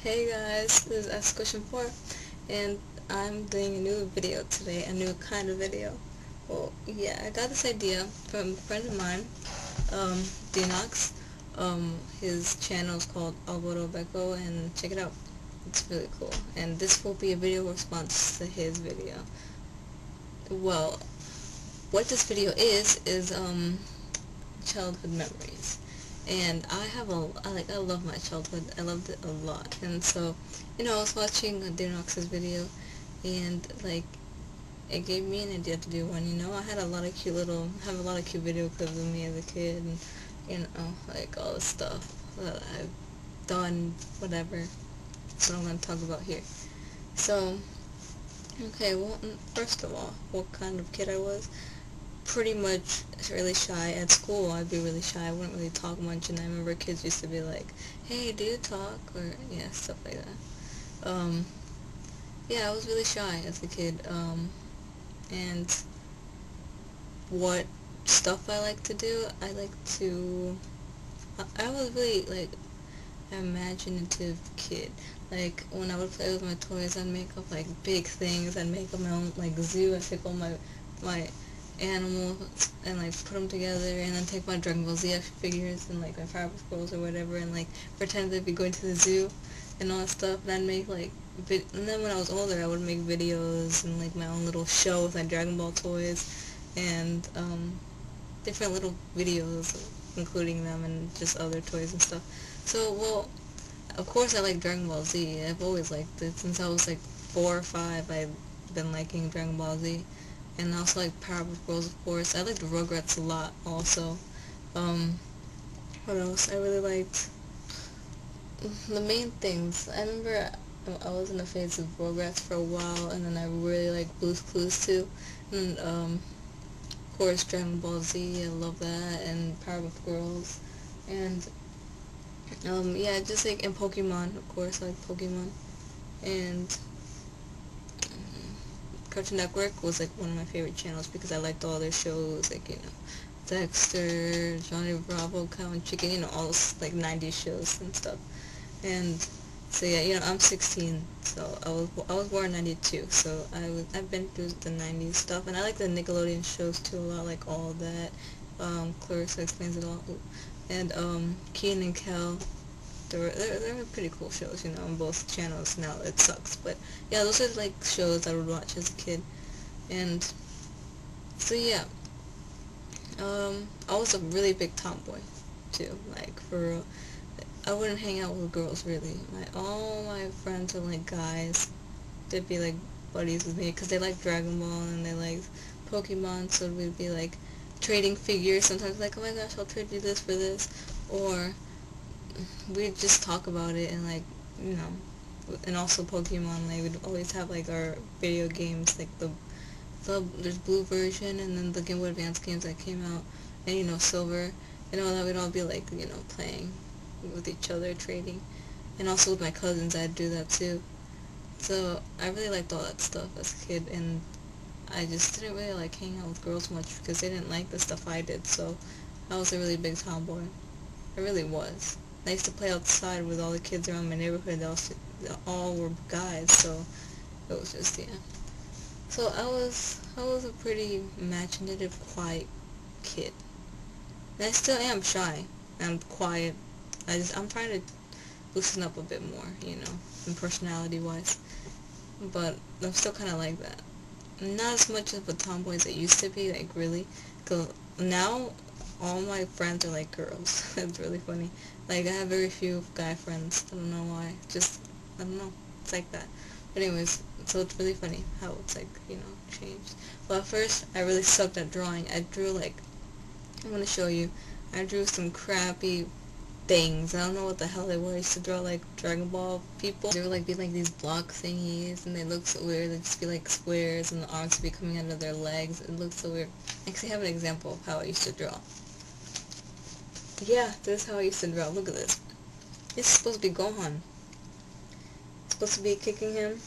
Hey guys, this is SSGoshin4, and I'm doing a new video today, a new kind of video. Well, yeah, I got this idea from a friend of mine, Dinox. His channel is called Alvaro Becco, and check it out. It's really cool. And this will be a video response to his video. Well, what this video is childhood memories. And I love my childhood. I loved it a lot. And so, I was watching Dinox's video, and it gave me an idea to do one. I had a lot of have a lot of cute video clips of me as a kid, and all the stuff that I've done, whatever. That's what I'm going to talk about here. So, okay, well, first of all, what kind of kid I was? Pretty much really shy. At school, I'd be really shy. I wouldn't really talk much, and I remember kids used to be like, "Hey, do you talk?" or yeah, stuff like that. Yeah, I was really shy as a kid. And what stuff I like to do? I was really imaginative kid. Like when I would play with my toys, I'd make up big things. I'd make up my own zoo. I'd pick all my animals and put them together, and then take my Dragonball Z action figures and my powerpuff or whatever, and pretend they'd be going to the zoo and all that stuff. And I'd make and then when I was older, I would make videos and my own little show with my Dragonball toys and different little videos including them and just other toys and stuff. So, well, of course I like Dragon Ball Z. I've always liked it. Since I was 4 or 5, I've been liking Dragon Ball Z. And I also like Powerpuff Girls, of course. I liked the Rugrats a lot, also. What else? I really liked the main things. I remember I was in a phase of Rugrats for a while, and then I really liked Blue's Clues too. And, of course, Dragon Ball Z, I love that, and Powerpuff Girls. And, yeah, just and Pokemon, of course, I like Pokemon. And Cartoon Network was one of my favorite channels because I liked all their shows, Dexter, Johnny Bravo, Cow and Chicken, all those 90s shows and stuff. And so yeah, I'm 16, so I was born in 92, so I've been through the 90s stuff, and I like the Nickelodeon shows too a lot, All That, Clarissa Explains It All, and Kenan and Kel. They're pretty cool shows, on both channels. Now it sucks, but yeah, those are shows I would watch as a kid. And so yeah, I was a really big tomboy too, for real. I wouldn't hang out with girls really. All my friends were guys. They'd be buddies with me because they like Dragon Ball and they like Pokemon, so we'd be trading figures. Sometimes oh my gosh, I'll trade you this for this, or we'd just talk about it and and also Pokemon. We'd always have our video games, there's blue version and then the Game Boy Advance games that came out, and silver, and all that. We'd all be playing with each other, trading, and also with my cousins I'd do that too. So I really liked all that stuff as a kid, and I just didn't really hang out with girls much because they didn't like the stuff I did. So I was a really big tomboy. I really was. I used to play outside with all the kids around my neighborhood. They all were guys, so it was just, yeah. So I was a pretty imaginative, quiet kid. And I still am shy. I'm quiet. I'm trying to loosen up a bit more, in personality-wise. But I'm still kind of like that. Not as much of a tomboy as I used to be, really. Because now, all my friends are girls. It's really funny. I have very few guy friends. I don't know why. I don't know. It's like that. But anyways, so it's really funny how it's changed. Well, at first, I really sucked at drawing. I drew I'm gonna show you. I drew some crappy things. I don't know what the hell they were. I used to draw Dragon Ball people. They were be these block thingies, and they look so weird. They'd just be squares, and the arms would be coming out of their legs. It looks so weird. I actually have an example of how I used to draw. Yeah, this is how I used to draw. Look at this. This is supposed to be Gohan. It's supposed to be kicking him,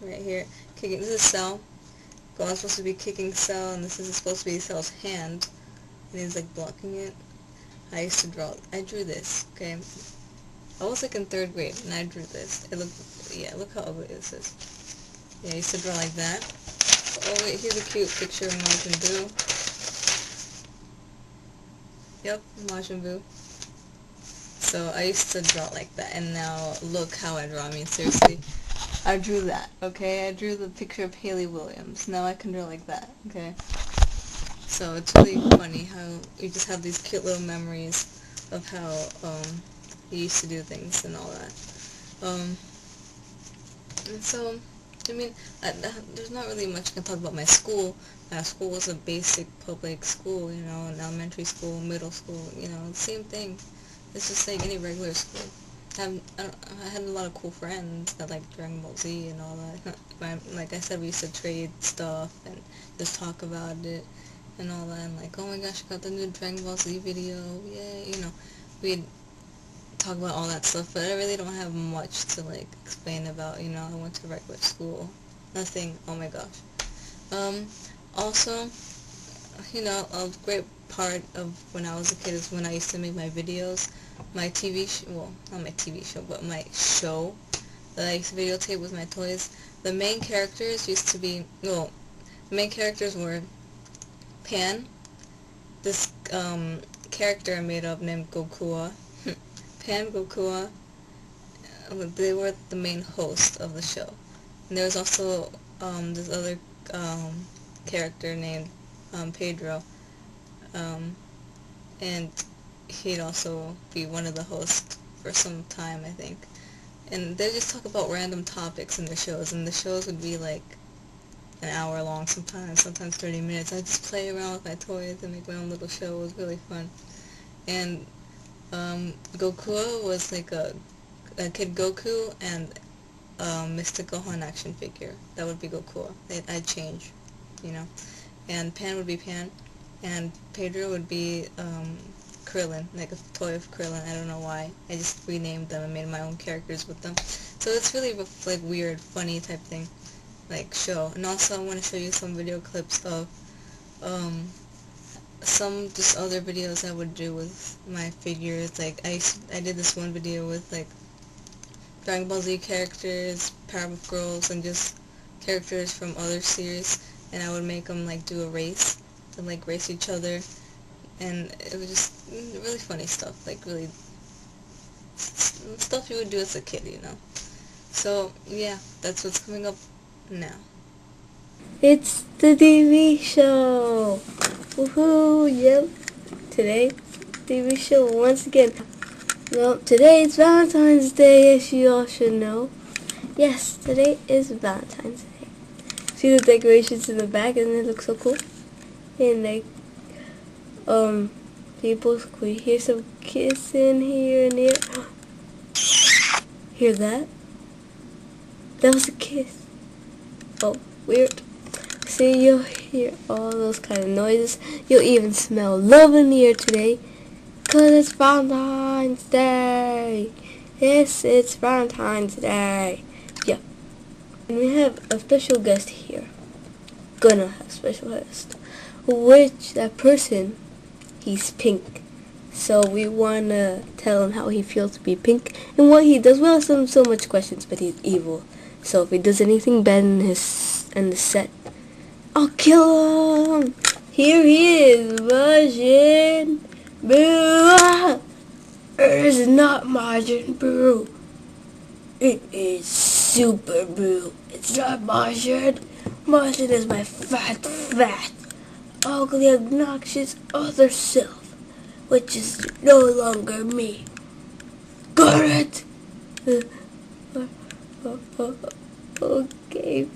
right here. Kicking. This is Cell. Gohan's supposed to be kicking Cell, and this is supposed to be Cell's hand, and he's blocking it. I drew this, okay? I was like in 3rd grade and I drew this. It looked, yeah, look how ugly this is. Yeah, I used to draw like that. Oh wait, here's a cute picture of Majin Buu. Yep, Majin Buu. So I used to draw like that, and now look how I draw. I mean, seriously, I drew that. Okay, I drew the picture of Haley Williams. Now I can draw like that. Okay. So it's really funny how you just have these cute little memories of how you used to do things and all that. And so, I mean, there's not really much I can talk about my school. My school was a basic public school, you know, an elementary school, middle school, you know, same thing. It's just like any regular school. I had a lot of cool friends that liked Dragon Ball Z and all that. Like I said, we used to trade stuff and just talk about it and all that. And like, oh my gosh, I got the new Dragon Ball Z video, yay, you know. We'd talk about all that stuff, but I really don't have much to like explain about, you know. I went to regular school. Nothing, oh my gosh. Also, you know, a great part of when I was a kid is when I used to make my videos. My TV show, well, not my TV show, but my show that I used to videotape with my toys. The main characters used to be, well, the main characters were Pan, this character I made up named Gokua. Pan, Gokua, they were the main host of the show. And there was also this other character named Pedro, and he'd also be one of the hosts for some time, I think. And they just talk about random topics in their shows, and the shows would be like an hour long sometimes 30 minutes. I just play around with my toys and make my own little show. It was really fun. And Goku was like a Kid Goku and Mr. Gohan action figure. That would be Goku. I'd change, you know. And Pan would be Pan, and Pedro would be Krillin, like a toy of Krillin. I don't know why. I just renamed them and made my own characters with them. So it's really like weird, funny type thing, like show. And also I want to show you some video clips of some just other videos I would do with my figures. Like I did this one video with like Dragon Ball Z characters, Powerpuff Girls, and just characters from other series, and I would make them like do a race and like race each other. And it was just really funny stuff, like really stuff you would do as a kid, you know. So yeah, that's what's coming up now. It's the TV show! Woohoo! Yep. Today, TV show once again. Well, today is Valentine's Day, as you all should know. Yes, today is Valentine's Day. See the decorations in the back, and it looks so cool. And like, people, we hear some kissing here and there. Hear that? That was a kiss. Oh, weird. See, you'll hear all those kind of noises. You'll even smell love in the air today. 'Cause it's Valentine's Day. Yes, it's Valentine's Day. Yeah. And we have a special guest here. Gonna have a special guest. Which, that person, he's pink. So we wanna tell him how he feels to be pink and what he does. We ask him so much questions, but he's evil. So if he does anything bad in the set, I'll kill him. Here he is, Majin Buu. It is not Majin Buu. It is Super Buu. It's not Majin. Majin is my fat, ugly, obnoxious other self, which is no longer me. Got it? Okay.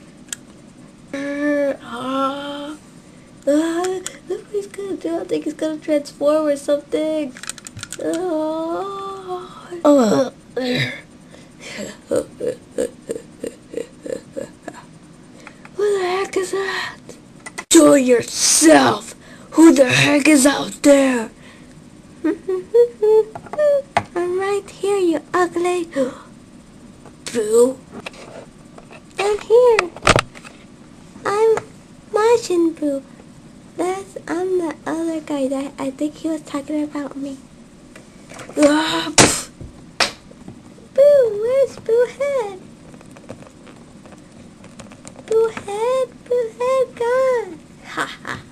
Look what he's gonna do. I think he's gonna transform or something. Who the heck is that? Show yourself! Who the heck is out there? I'm right here, you ugly Boo. I'm here. I'm Majin Buu. I'm the other guy that I think he was talking about me. Boo head. Boo head, gone. Ha ha